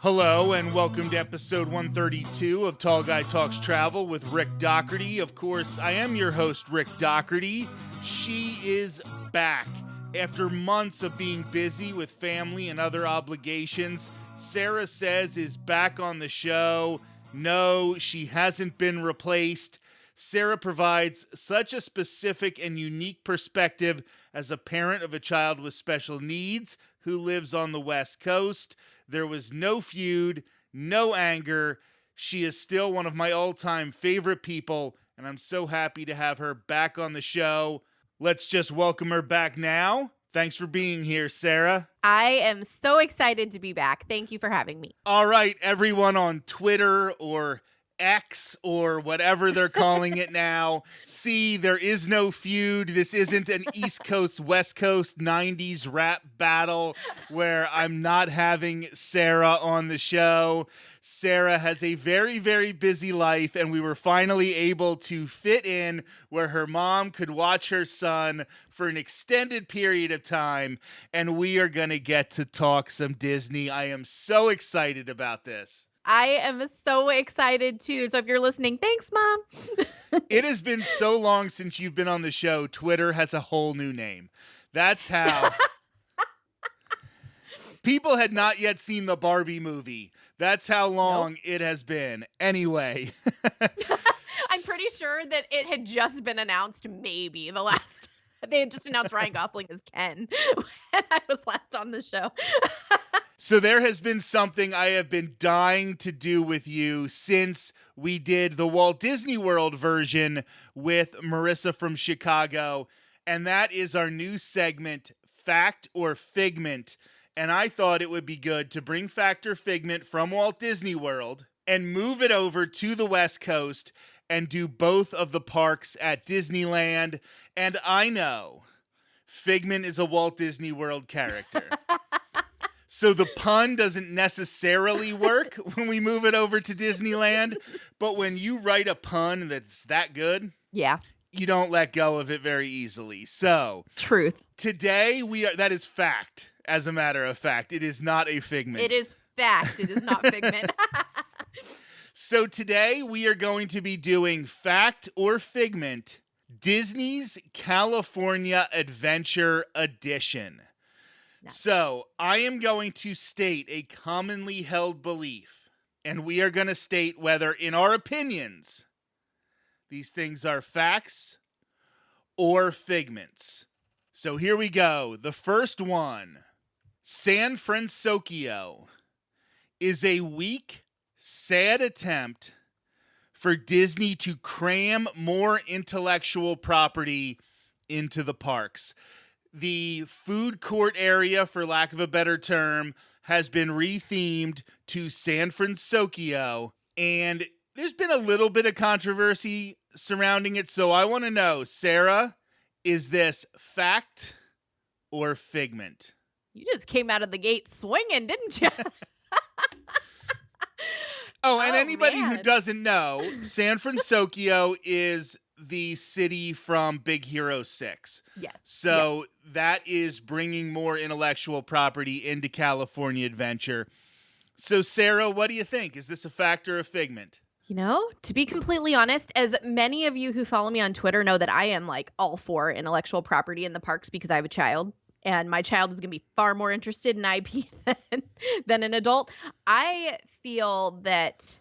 Hello and welcome to episode 132 of Tall Guy Talks Travel with Rick Doherty. Of course, I am your host, Rick Doherty. She is back. After months of being busy with family and other obligations, Sarah says is back on the show. No, she hasn't been replaced. Sarah provides such a specific and unique perspective as a parent of a child with special needs who lives on the West Coast. There was no feud, no anger. She is still one of my all-time favorite people, and I'm so happy to have her back on the show. Let's just welcome her back now. Thanks for being here, Sarah. I am so excited to be back. Thank you for having me. All right, everyone on Twitter or X or whatever they're calling it now. See, there is no feud. This isn't an East Coast, West Coast 90s rap battle where I'm not having Sarah on the show. Sarah has a very, very busy life, and we were finally able to fit in where her mom could watch her son for an extended period of time, and we are going to get to talk some Disney. I am so excited about this. I am so excited too. So if you're listening, thanks, Mom. It has been so long since you've been on the show. Twitter has a whole new name. That's how. People had not yet seen the Barbie movie. That's how long it has been. Anyway. I'm pretty sure that it had just been announced maybe the last. They had just announced Ryan Gosling as Ken when I was last on the show. So there has been something I have been dying to do with you since we did the Walt Disney World version with Marissa from Chicago, and that is our new segment, Fact or Figment. And I thought it would be good to bring Fact or Figment from Walt Disney World and move it over to the West Coast and do both of the parks at Disneyland. And I know Figment is a Walt Disney World character. So the pun doesn't necessarily work when we move it over to Disneyland, but when you write a pun that's that good, yeah, you don't let go of it very easily. So truth. Today that is fact. As a matter of fact, it is not a figment. It is fact. It is not figment. So today we are going to be doing Fact or Figment, Disney's California Adventure Edition. Nice. So I am going to state a commonly held belief, and we are going to state whether, in our opinions, these things are facts or figments. So here we go. The first one, San Fransokyo is a weak, sad attempt for Disney to cram more intellectual property into the parks. The food court area, for lack of a better term, has been rethemed to San Fransokyo, and there's been a little bit of controversy surrounding it, so I want to know, Sarah, is this fact or figment? You just came out of the gate swinging, didn't you? And anybody who doesn't know, San Fransokyo is the city from Big Hero 6. Yes. So that is bringing more intellectual property into California Adventure. So Sarah, what do you think? Is this a fact or a figment? You know, to be completely honest, as many of you who follow me on Twitter know that I am like all for intellectual property in the parks because I have a child. And my child is going to be far more interested in IP than an adult. I feel that,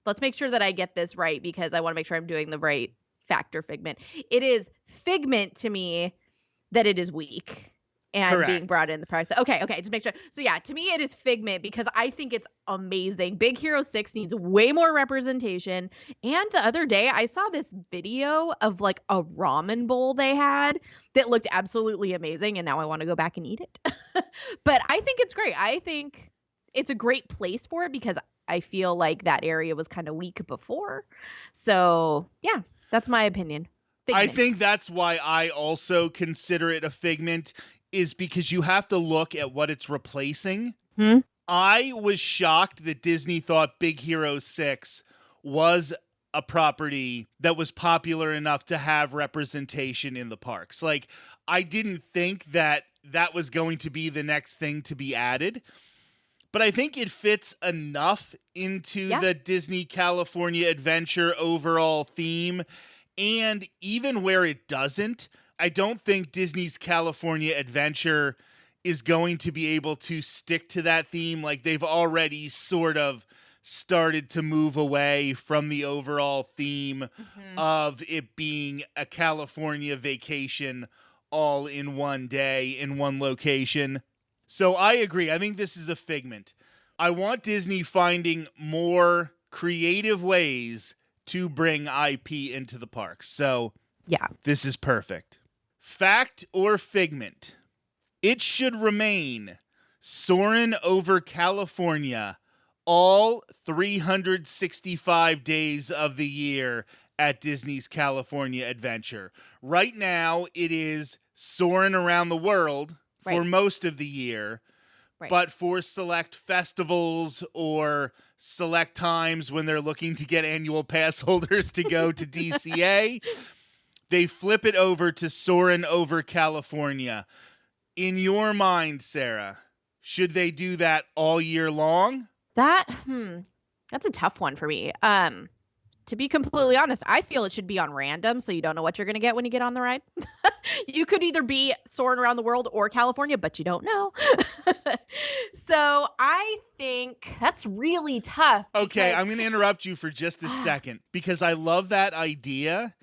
let's make sure that I get this right because I want to make sure I'm doing the right fact or figment. It is figment to me that it is weak and Correct. Being brought in the price. Okay, just make sure. So yeah, to me it is figment because I think it's amazing. Big Hero 6 needs way more representation. And the other day I saw this video of like a ramen bowl they had that looked absolutely amazing, and now I want to go back and eat it. But I think it's great. I think it's a great place for it because I feel like that area was kind of weak before. So yeah, that's my opinion. Figment. I think that's why I also consider it a figment, is because you have to look at what it's replacing. I was shocked that Disney thought Big Hero 6 was a property that was popular enough to have representation in the parks. Like, I didn't think that that was going to be the next thing to be added. but I think it fits enough into the Disney California Adventure overall theme. And even where it doesn't, I don't think Disney's California Adventure is going to be able to stick to that theme. Like, they've already sort of started to move away from the overall theme of it being a California vacation all in one day in one location. So I agree. I think this is a Figment. I want Disney finding more creative ways to bring IP into the parks. So this is perfect. Fact or Figment? It should remain Soarin' over California all 365 days of the year at Disney's California Adventure. Right now, it is Soarin' around the world for most of the year, but for select festivals or select times when they're looking to get annual pass holders to go to DCA, they flip it over to Soarin' over California. In your mind, Sarah, should they do that all year long? That's a tough one for me. To be completely honest, I feel it should be on random, so you don't know what you're going to get when you get on the ride. You could either be Soarin' around the world or California, but you don't know. So I think that's really tough. Okay, I'm going to interrupt you for just a second because I love that idea,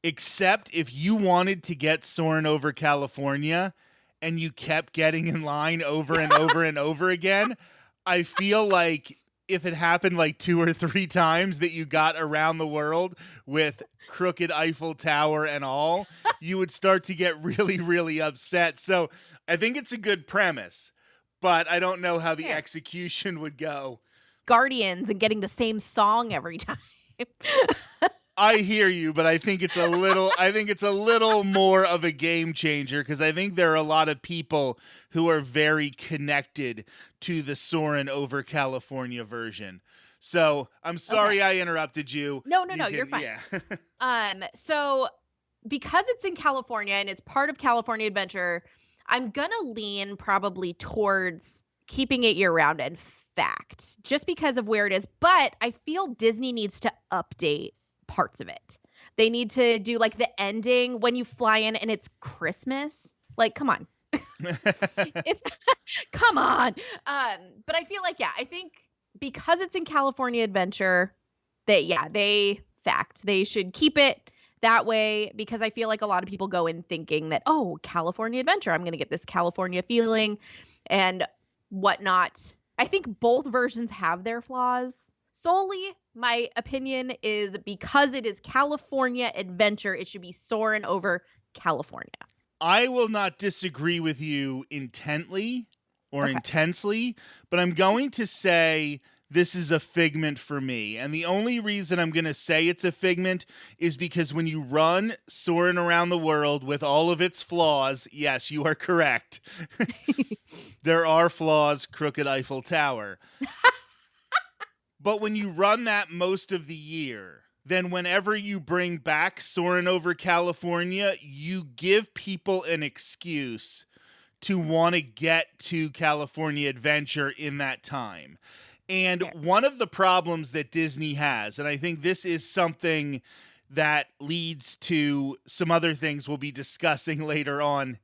except if you wanted to get Soarin' over California and you kept getting in line over and over and over again, I feel like if it happened like 2 or 3 times that you got around the world with crooked Eiffel Tower and all, you would start to get really, really upset. So I think it's a good premise, but I don't know how the execution would go. Guardians and getting the same song every time. I hear you, but I think it's a little more of a game changer because I think there are a lot of people who are very connected to the Soarin' over California version. So I'm sorry I interrupted you. No, you're fine. Yeah. So because it's in California and it's part of California Adventure, I'm gonna lean probably towards keeping it year round and fact, just because of where it is. But I feel Disney needs to update parts of it. They need to do like the ending when you fly in and it's Christmas. Like, come on. It's come on. But I feel like, I think because it's in California Adventure, they should keep it that way, because I feel like a lot of people go in thinking that, oh, California Adventure, I'm going to get this California feeling and whatnot. I think both versions have their flaws. Solely, my opinion is because it is California Adventure, it should be Soarin' over California. I will not disagree with you intently or intensely, but I'm going to say this is a Figment for me. And the only reason I'm going to say it's a Figment is because when you run Soarin' around the world with all of its flaws, yes, you are correct. There are flaws, crooked Eiffel Tower. But when you run that most of the year, then whenever you bring back Soarin' over California, you give people an excuse to want to get to California Adventure in that time. And one of the problems that Disney has, and I think this is something that leads to some other things we'll be discussing later on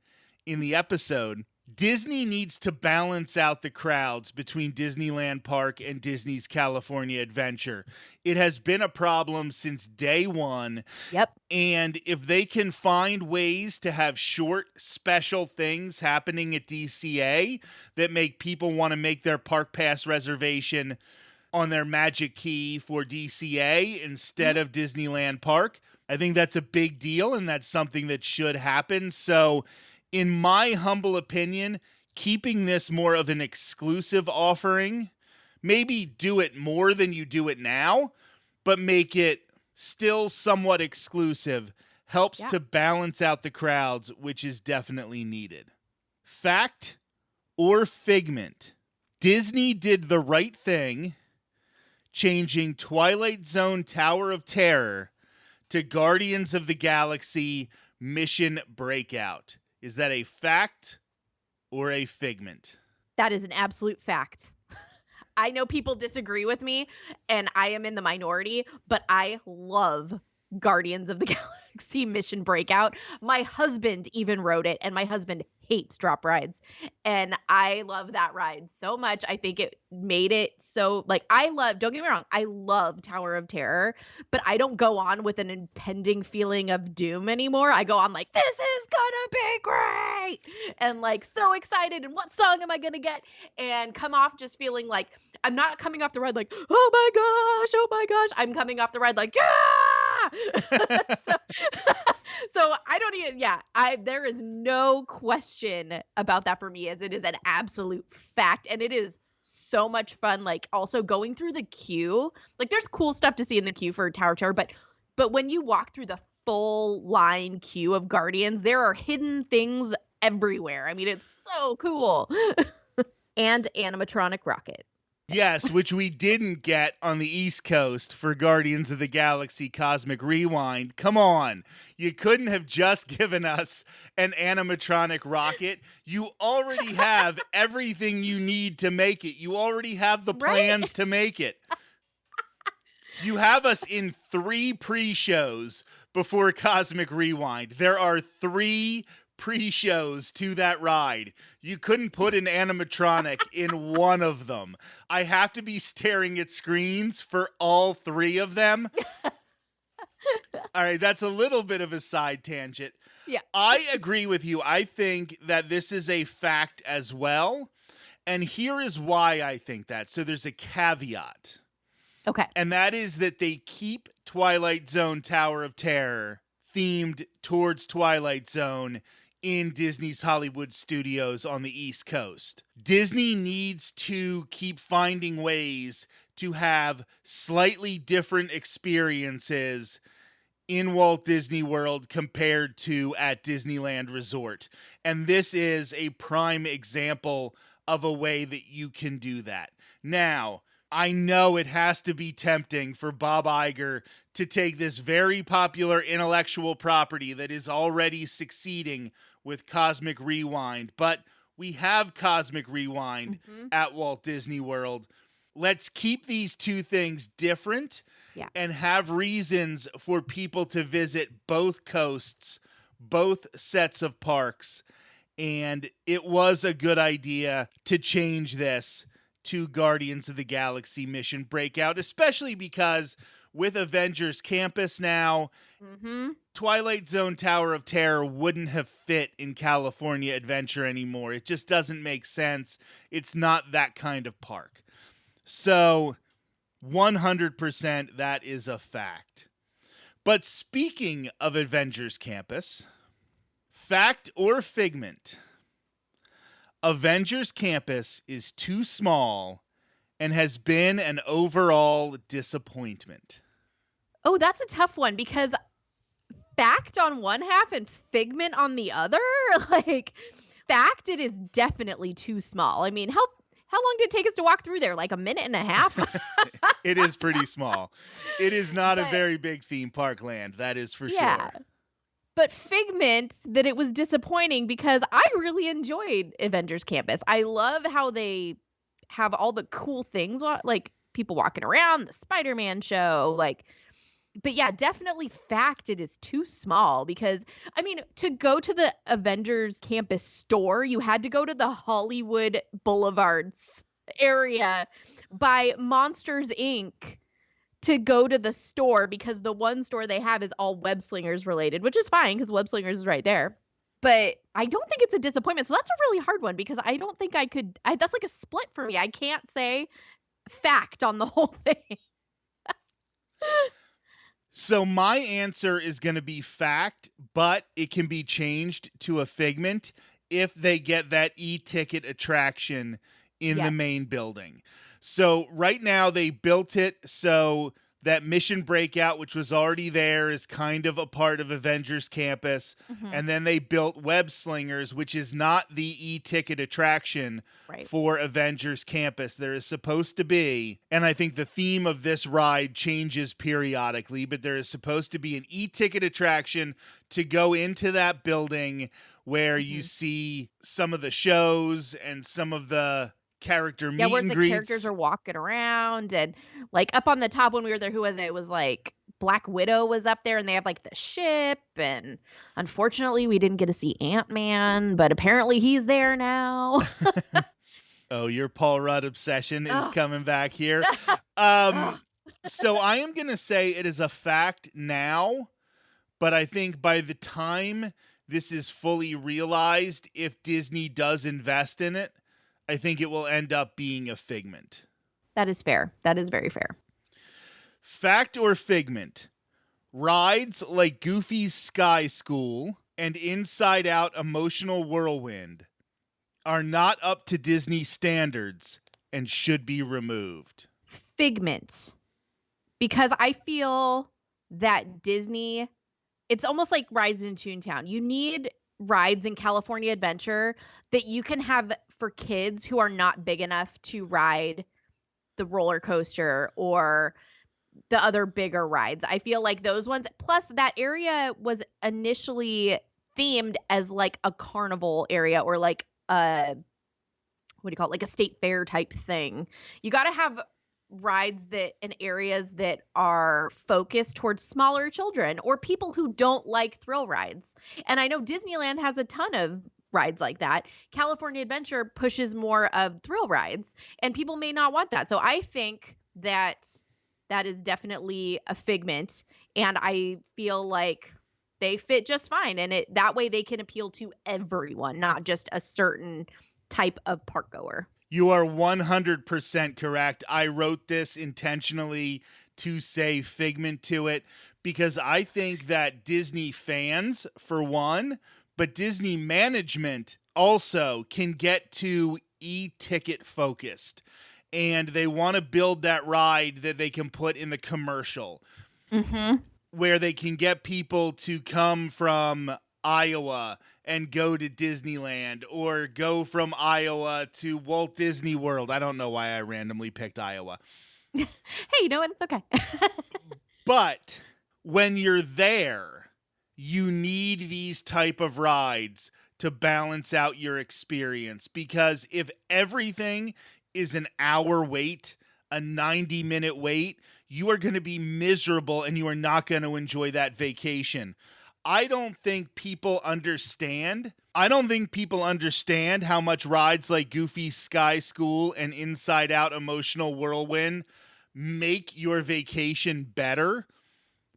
in the episode, Disney needs to balance out the crowds between Disneyland Park and Disney's California Adventure. It has been a problem since day one. Yep. And if they can find ways to have short, special things happening at DCA that make people want to make their park pass reservation on their Magic Key for DCA instead of Disneyland Park, I think that's a big deal, and that's something that should happen. So in my humble opinion, keeping this more of an exclusive offering, maybe do it more than you do it now, but make it still somewhat exclusive, helps to balance out the crowds, which is definitely needed. Fact or Figment? Disney did the right thing, changing Twilight Zone Tower of Terror to Guardians of the Galaxy Mission Breakout. Is that a fact or a Figment? That is an absolute fact. I know people disagree with me, and I am in the minority, but I love Guardians of the Galaxy Mission Breakout. My husband even rode it, and my husband hates drop rides. And I love that ride so much. I think it made it so like don't get me wrong, I love Tower of Terror, but I don't go on with an impending feeling of doom anymore. I go on like, this is gonna be great, and like so excited, and what song am I gonna get? And come off just feeling like I'm not coming off the ride like, oh my gosh, oh my gosh. I'm coming off the ride like, yeah. so, so I don't even, yeah, there is no question about that for me, as it is an absolute fact. And it is so much fun. Like also going through the queue, like there's cool stuff to see in the queue for Tower of Terror, but when you walk through the full line queue of Guardians, there are hidden things everywhere. I mean, it's so cool. And animatronic rocket. Yes, which we didn't get on the East Coast for Guardians of the Galaxy Cosmic Rewind. Come on. You couldn't have just given us an animatronic rocket. You already have everything you need to make it. You already have the plans to make it. You have us in 3 pre-shows before Cosmic Rewind. There are 3 pre-shows to that ride. You couldn't put an animatronic in one of them. I have to be staring at screens for all 3 of them. All right, that's a little bit of a side tangent. Yeah. I agree with you. I think that this is a fact as well. And here is why I think that. So there's a caveat. Okay. And that is that they keep Twilight Zone Tower of Terror themed towards Twilight Zone in Disney's Hollywood studios on the East Coast. Disney needs to keep finding ways to have slightly different experiences in Walt Disney World compared to at Disneyland Resort. And this is a prime example of a way that you can do that. Now, I know it has to be tempting for Bob Iger to take this very popular intellectual property that is already succeeding with Cosmic Rewind, but we have Cosmic Rewind at Walt Disney World. Let's keep these 2 things different and have reasons for people to visit both coasts, both sets of parks. And it was a good idea to change this to Guardians of the Galaxy Mission Breakout, especially because with Avengers Campus now, Twilight Zone Tower of Terror wouldn't have fit in California Adventure anymore. It just doesn't make sense. It's not that kind of park. So 100% that is a fact. But speaking of Avengers Campus, fact or figment? Avengers Campus is too small and has been an overall disappointment. Oh, that's a tough one because fact on one half and figment on the other. Like, fact, it is definitely too small. I mean, how long did it take us to walk through there? Like a minute and a half? It is pretty small. It is not a very big theme park land, that is for sure. But figment, that it was disappointing because I really enjoyed Avengers Campus. I love how they have all the cool things, like people walking around, the Spider-Man show, like, but yeah, definitely fact, it is too small because, I mean, to go to the Avengers Campus store, you had to go to the Hollywood Boulevards area by Monsters, Inc. to go to the store because the one store they have is all Web Slingers related, which is fine because Web Slingers is right there. But I don't think it's a disappointment. So that's a really hard one because I don't think I could, that's like a split for me. I can't say fact on the whole thing. So my answer is going to be fact, but it can be changed to a figment if they get that e-ticket attraction in the main building. So right now they built it so that Mission Breakout, which was already there, is kind of a part of Avengers Campus. And then they built Web Slingers, which is not the e-ticket attraction for Avengers Campus. There is supposed to be, and I think the theme of this ride changes periodically, but there is supposed to be an e-ticket attraction to go into that building where you see some of the shows and some of the character Yeah, meet where and the characters greets. are walking around and like up on the top when we were there, who was it? It was like Black Widow was up there and they have like the ship and unfortunately we didn't get to see Ant-Man, but apparently he's there now. Oh, your Paul Rudd obsession is Ugh. coming back here. Ugh. So I am going to say it is a fact now, but I think by the time this is fully realized, if Disney does invest in it, I think it will end up being a Figment. That is fair. That is very fair. Fact or Figment? Rides like Goofy's Sky School and Inside Out Emotional Whirlwind are not up to Disney standards and should be removed. Figment. Because I feel that Disney, it's almost like rides in Toontown. You need rides in California Adventure that you can have for kids who are not big enough to ride the roller coaster or the other bigger rides. I feel like those ones, plus that area was initially themed as like a carnival area or like a, what do you call it? Like a state fair type thing. You got to have rides that in areas that are focused towards smaller children or people who don't like thrill rides. And I know Disneyland has a ton of rides like that. California Adventure pushes more of thrill rides and people may not want that. So I think that that is definitely a Figment and I feel like they fit just fine and it that way they can appeal to everyone, not just a certain type of park goer. You are 100% correct. I wrote this intentionally to say Figment to it because I think that Disney fans, for one, but Disney management also can get too e-ticket focused. And they want to build that ride that they can put in the commercial. Mm-hmm. Where they can get people to come from Iowa and go to Disneyland or go from Iowa to Walt Disney World. I don't know why I randomly picked Iowa. Hey, you know what? It's okay. But when you're there, you need these type of rides to balance out your experience because if everything is an hour wait, a 90-minute wait, you are going to be miserable and you are not going to enjoy that vacation. I don't think people understand how much rides like Goofy's Sky School and Inside Out Emotional Whirlwind make your vacation better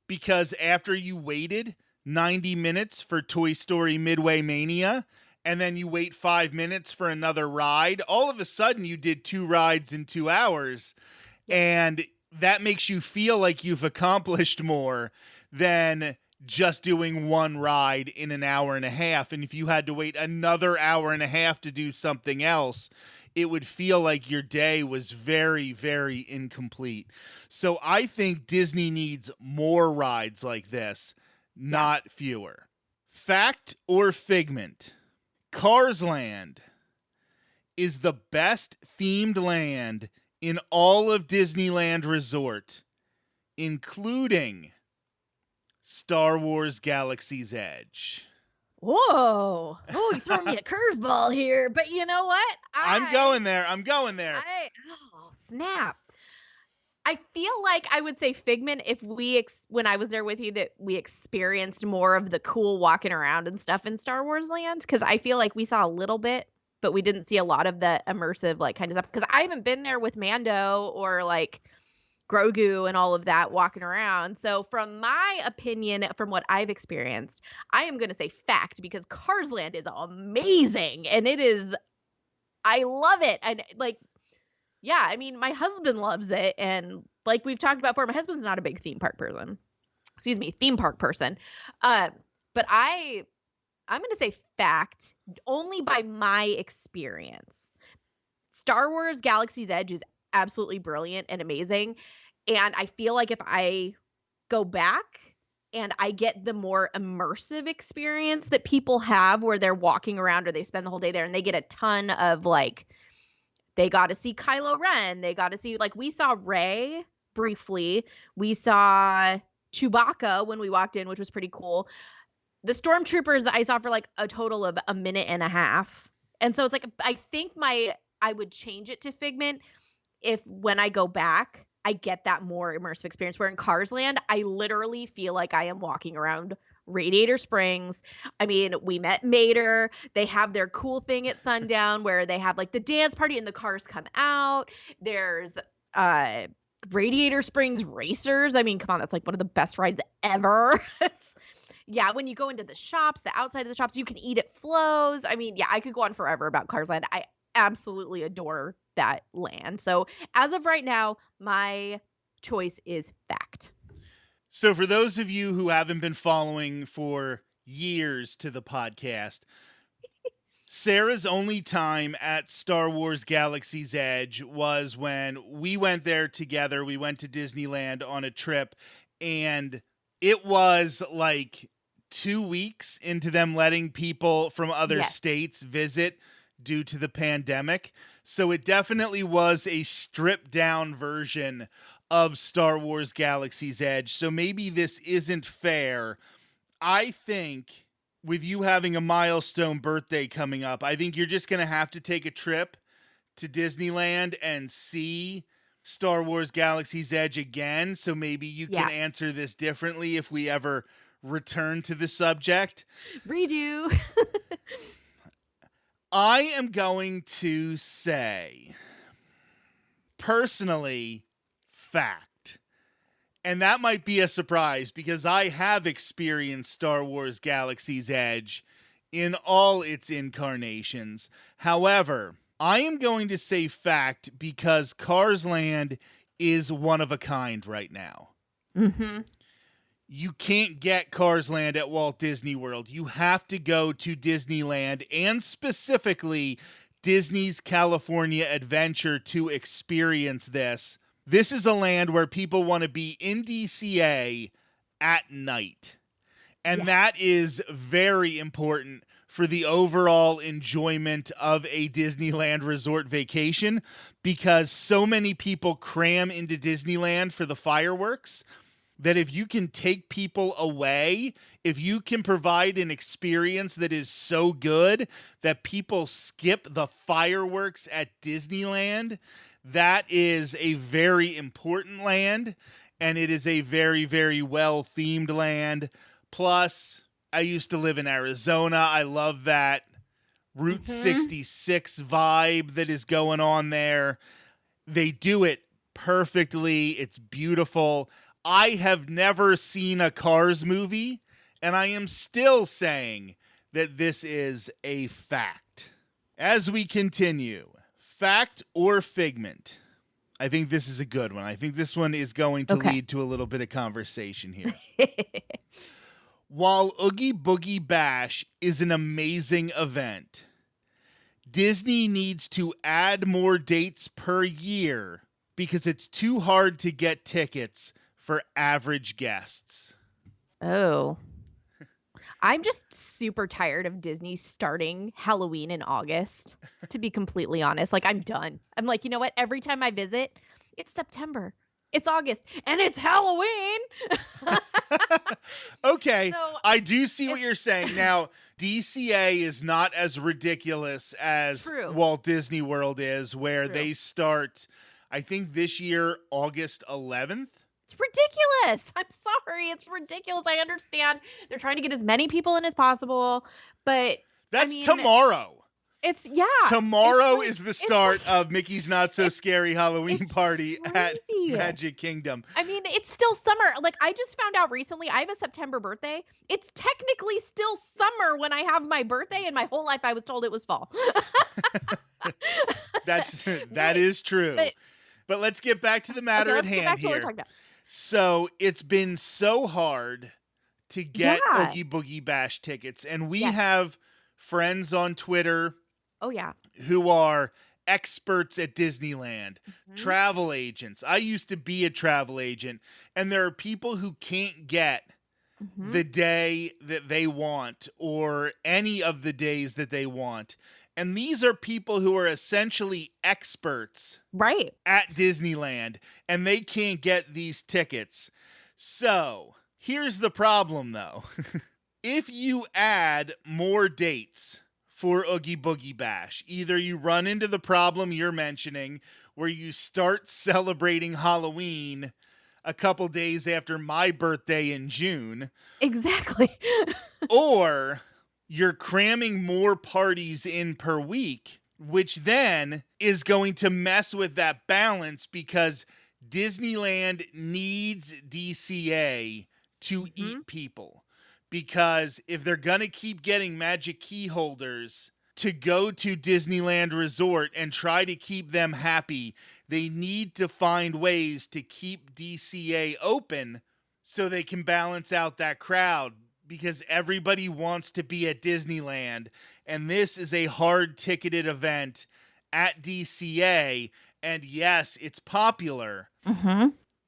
because after you waited 90 minutes for Toy Story Midway Mania and then you wait 5 minutes for another ride, all of a sudden you did 2 rides in 2 hours and that makes you feel like you've accomplished more than just doing one ride in an hour and a half. And if you had to wait another hour and a half to do something else, it would feel like your day was very, very incomplete. So I think Disney needs more rides like this, not fewer. Fact or Figment? Cars Land is the best themed land in all of Disneyland Resort, including Star Wars Galaxy's Edge. Whoa. Oh, you throwing me a curveball here. But you know what? I'm going there. Oh, snap. I feel like I would say Figment if when I was there with you that we experienced more of the cool walking around and stuff in Star Wars Land because I feel like we saw a little bit but we didn't see a lot of the immersive like kind of stuff because I haven't been there with Mando or like Grogu and all of that walking around. So from my opinion, from what I've experienced, I am going to say fact because Cars Land is amazing and I love it. And like, yeah, I mean, my husband loves it. And like we've talked about before, my husband's not a big theme park person. But I'm going to say fact only by my experience. Star Wars Galaxy's Edge is absolutely brilliant and amazing. And I feel like if I go back and I get the more immersive experience that people have where they're walking around or they spend the whole day there and they get a ton of like, they got to see Kylo Ren. They got to see, like, we saw Rey briefly. We saw Chewbacca when we walked in, which was pretty cool. The stormtroopers I saw for like a total of a minute and a half. And so it's like, I think my I would change it to Figment if when I go back, I get that more immersive experience. Where in Cars Land, I literally feel like I am walking around Radiator Springs. I mean, we met Mater. They have their cool thing at sundown where they have like the dance party and the cars come out. There's uh Radiator Springs Racers. I mean, come on, that's like one of the best rides ever. Yeah, when you go into the shops, the outside of the shops, you can eat at Flo's. I mean, yeah, I could go on forever about Cars Land. I absolutely adore that land. So as of right now, my choice is Fact. So for those of you who haven't been following for years to the podcast, Sarah's only time at Star Wars Galaxy's Edge was when we went there together. We went to Disneyland on a trip, and it was like 2 weeks into them letting people from other states visit due to the pandemic. So it definitely was a stripped down version of Star Wars Galaxy's Edge. So maybe this isn't fair. I think with you having a milestone birthday coming up, I think you're just going to have to take a trip to Disneyland and see Star Wars Galaxy's Edge again. So maybe you can answer this differently if we ever return to the subject. Redo. I am going to say, personally, Fact. And that might be a surprise because I have experienced Star Wars Galaxy's Edge in all its incarnations. However, I am going to say Fact because Cars Land is one of a kind right now. Mm-hmm. You can't get Cars Land at Walt Disney World. You have to go to Disneyland and specifically Disney's California Adventure to experience this. This is a land where people want to be in DCA at night. And that is very important for the overall enjoyment of a Disneyland resort vacation because so many people cram into Disneyland for the fireworks that if you can take people away, if you can provide an experience that is so good that people skip the fireworks at Disneyland, that is a very important land, and it is a very, very well-themed land. Plus, I used to live in Arizona. I love that Route 66 vibe that is going on there. They do it perfectly. It's beautiful. I have never seen a Cars movie, and I am still saying that this is a fact. As we continue, Fact or Figment? I think this is a good one. I think this one is going to lead to a little bit of conversation here. While Oogie Boogie Bash is an amazing event, Disney needs to add more dates per year because it's too hard to get tickets for average guests. Oh. I'm just super tired of Disney starting Halloween in August, to be completely honest. Like, I'm done. I'm like, you know what? Every time I visit, it's September, it's August, and it's Halloween. Okay, so, I do see what you're saying. Now, DCA is not as ridiculous as Walt Disney World is, where they start, I think this year, August 11th. It's ridiculous. I'm sorry. It's ridiculous. I understand they're trying to get as many people in as possible, but that's tomorrow. It's tomorrow is the start of Mickey's Not So Scary Halloween Party at Magic Kingdom. I mean, it's still summer. Like, I just found out recently, I have a September birthday. It's technically still summer when I have my birthday, and my whole life I was told it was fall. That is true. But let's get back to the matter at hand here. So it's been so hard to get Oogie Boogie Bash tickets. And we have friends on Twitter who are experts at Disneyland, travel agents. I used to be a travel agent. And there are people who can't get the day that they want or any of the days that they want. And these are people who are essentially experts at Disneyland, and they can't get these tickets. So here's the problem, though. If you add more dates for Oogie Boogie Bash. Either you run into the problem you're mentioning, where you start celebrating Halloween a couple days after my birthday in June, Exactly. or you're cramming more parties in per week, which then is going to mess with that balance because Disneyland needs DCA to eat people. Because if they're going to keep getting magic key holders to go to Disneyland Resort and try to keep them happy, they need to find ways to keep DCA open so they can balance out that crowd, because everybody wants to be at Disneyland, and this is a hard ticketed event at DCA, and yes, it's popular.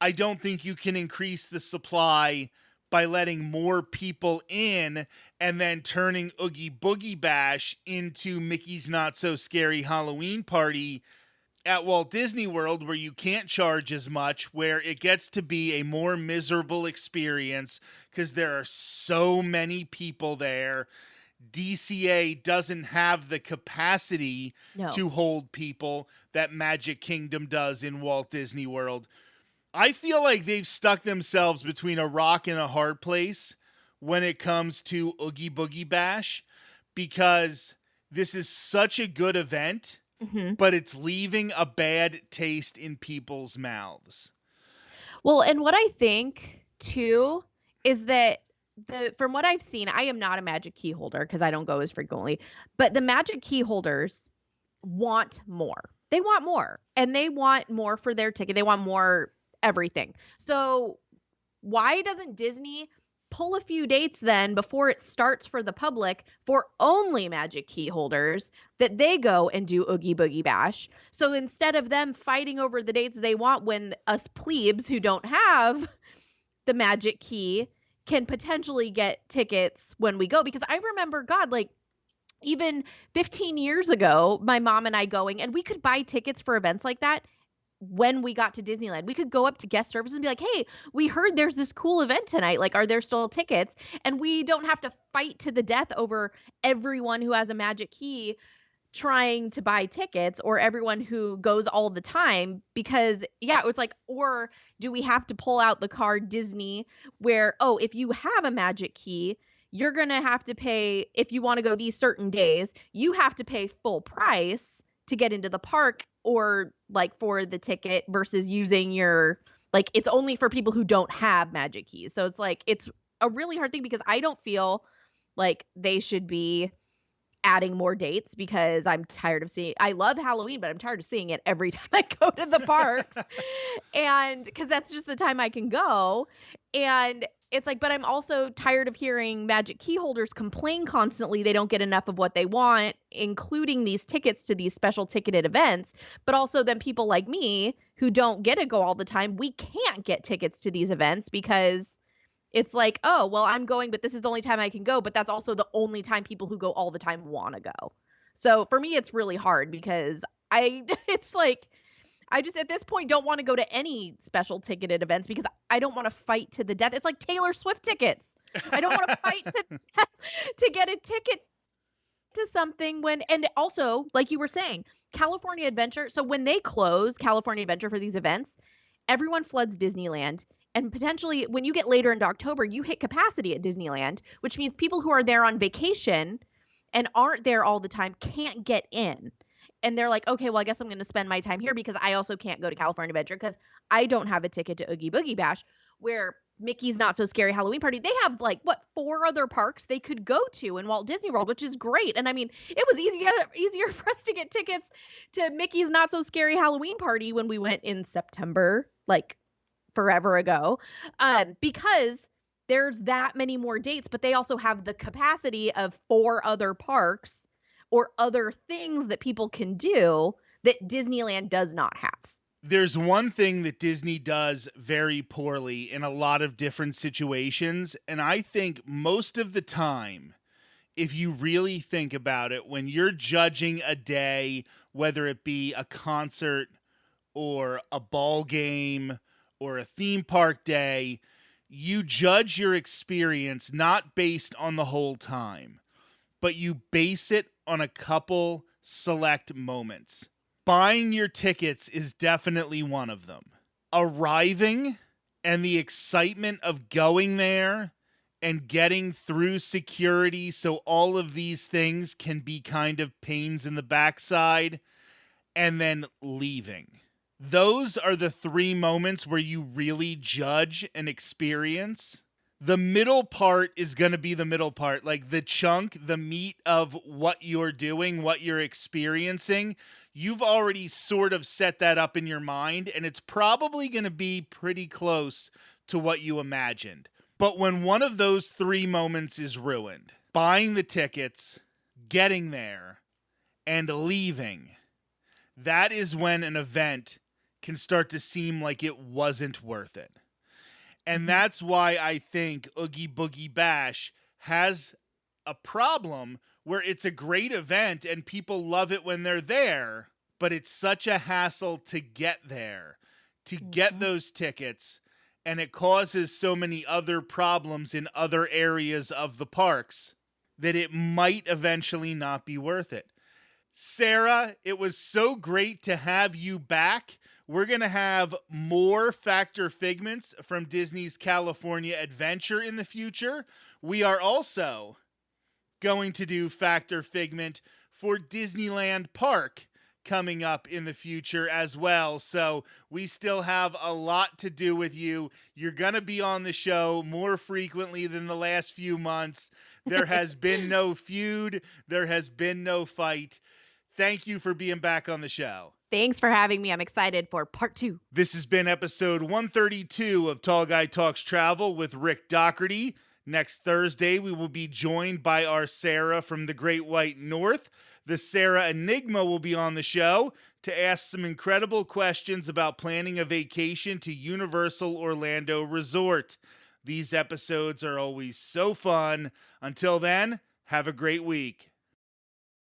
I don't think you can increase the supply by letting more people in and then turning Oogie Boogie Bash into Mickey's Not So Scary Halloween Party at Walt Disney World, where you can't charge as much, where it gets to be a more miserable experience because there are so many people there. DCA doesn't have the capacity to hold people that Magic Kingdom does in Walt Disney World. I feel like they've stuck themselves between a rock and a hard place when it comes to Oogie Boogie Bash, because this is such a good event, but it's leaving a bad taste in people's mouths. Well, and what I think too is that from what I've seen, I am not a magic key holder because I don't go as frequently, but the magic key holders want more. They want more, and they want more for their ticket. They want more everything. So why doesn't Disney pull a few dates then before it starts for the public for only magic key holders that they go and do Oogie Boogie Bash? So instead of them fighting over the dates they want when us plebes who don't have the magic key can potentially get tickets when we go. Because I remember, God, like even 15 years ago, my mom and I going, and we could buy tickets for events like that. When we got to Disneyland, we could go up to guest services and be like, hey, we heard there's this cool event tonight. Like, are there still tickets? And we don't have to fight to the death over everyone who has a magic key trying to buy tickets, or everyone who goes all the time, because it was like, or do we have to pull out the card Disney where, oh, if you have a magic key, you're going to have to pay, if you want to go these certain days, you have to pay full price to get into the park, or like for the ticket, versus using your, like, it's only for people who don't have magic keys. So it's like, it's a really hard thing, because I don't feel like they should be adding more dates, because I'm tired of seeing, I love Halloween, but I'm tired of seeing it every time I go to the parks. And because that's just the time I can go. And it's like, but I'm also tired of hearing magic key holders complain constantly they don't get enough of what they want, including these tickets to these special ticketed events. But also then people like me who don't get to go all the time, we can't get tickets to these events because it's like, oh, well, I'm going, but this is the only time I can go. But that's also the only time people who go all the time want to go. So for me, it's really hard, because it's like, I just at this point don't want to go to any special ticketed events, because I don't want to fight to the death. It's like Taylor Swift tickets. I don't want to fight to death to get a ticket to something when, and also, like you were saying, California Adventure. So when they close California Adventure for these events, everyone floods Disneyland. And potentially when you get later into October, you hit capacity at Disneyland, which means people who are there on vacation and aren't there all the time can't get in. And they're like, okay, well, I guess I'm going to spend my time here, because I also can't go to California Adventure because I don't have a ticket to Oogie Boogie Bash, where Mickey's Not So Scary Halloween Party, they have like, what, 4 other parks they could go to in Walt Disney World, which is great. And I mean, it was easier for us to get tickets to Mickey's Not So Scary Halloween Party when we went in September, like forever ago, because there's that many more dates, but they also have the capacity of 4 other parks or other things that people can do that Disneyland does not have. There's one thing that Disney does very poorly in a lot of different situations, and I think most of the time, if you really think about it, when you're judging a day, whether it be a concert or a ball game or a theme park day, you judge your experience not based on the whole time, but you base it on a couple select moments. Buying your tickets is definitely one of them. Arriving and the excitement of going there and getting through security, so all of these things can be kind of pains in the backside, and then leaving. Those are the 3 moments where you really judge an experience. The middle part is going to be the middle part, like the chunk, the meat of what you're doing, what you're experiencing. You've already sort of set that up in your mind, and it's probably going to be pretty close to what you imagined. But when one of those 3 moments is ruined, buying the tickets, getting there, and leaving, that is when an event can start to seem like it wasn't worth it. And that's why I think Oogie Boogie Bash has a problem where it's a great event and people love it when they're there, but it's such a hassle to get there, to get those tickets, and it causes so many other problems in other areas of the parks that it might eventually not be worth it. Sarah, it was so great to have you back. We're going to have more Factor Figments from Disney's California Adventure in the future. We are also going to do Factor Figment for Disneyland Park coming up in the future as well. So we still have a lot to do with you. You're going to be on the show more frequently than the last few months. There has been no feud. There has been no fight. Thank you for being back on the show. Thanks for having me. I'm excited for part 2. This has been episode 132 of Tall Guy Talks Travel with Rick Doherty. Next Thursday, we will be joined by our Sarah from the Great White North. The Sarah Enigma will be on the show to ask some incredible questions about planning a vacation to Universal Orlando Resort. These episodes are always so fun. Until then, have a great week.